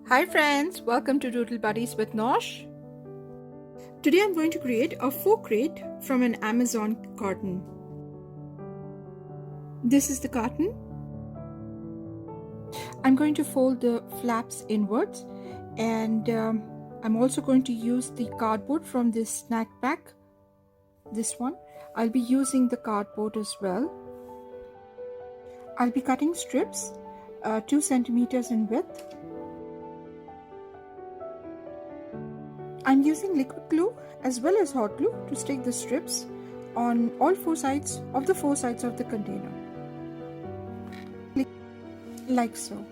Hi friends, welcome to Doodle Buddies with Nosh. Today I'm going to create a faux crate from an Amazon carton. This is the carton. I'm going to fold the flaps inwards, and I'm also going to use the cardboard from this snack pack. This one. I'll be using the cardboard as well. I'll be cutting strips 2 centimeters in width. I'm using liquid glue as well as hot glue to stick the strips on all four sides of the container, like so.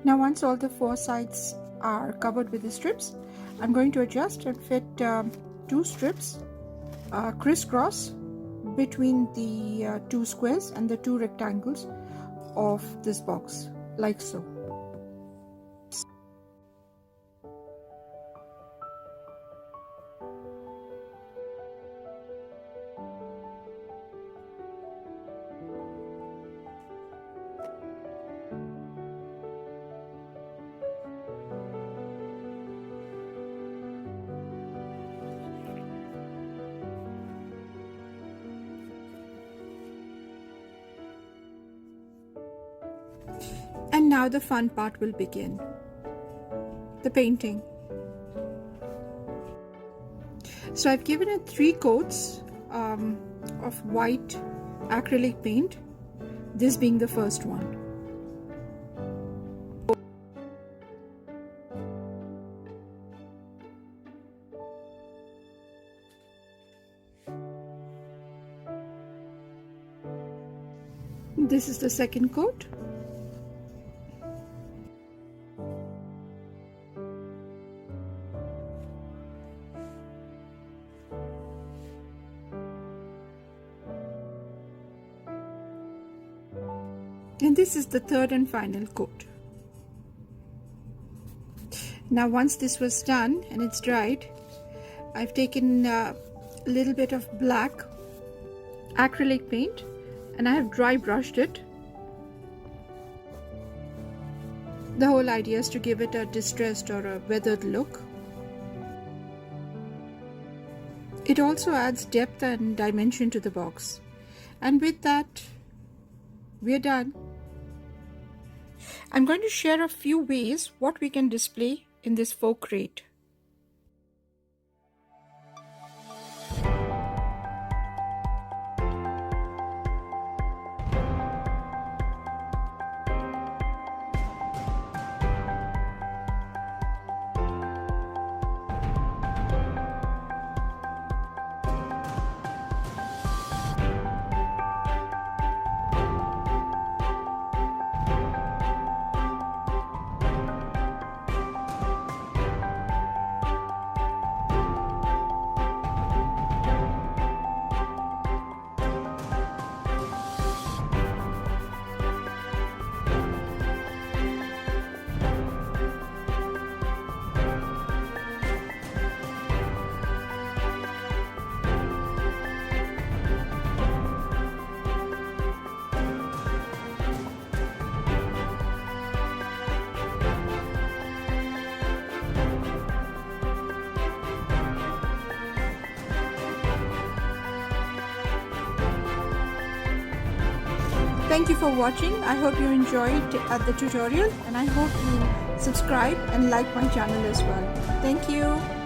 Now once all the four sides are covered with the strips, I'm going to adjust and fit 2 strips crisscross between the 2 squares and the 2 rectangles of this box, like so. And now the fun part will begin, the painting. So I've given it 3 coats of white acrylic paint, this being the first one. This is the second coat. And this is the third and final coat. Now once this was done and it's dried, I've taken a little bit of black acrylic paint and I have dry brushed it. The whole idea is to give it a distressed or a weathered look. It also adds depth and dimension to the box. And with that, we're done. I'm going to share a few ways what we can display in this faux crate. Thank you for watching. I hope you enjoyed the tutorial, and I hope you subscribe and like my channel as well. Thank you.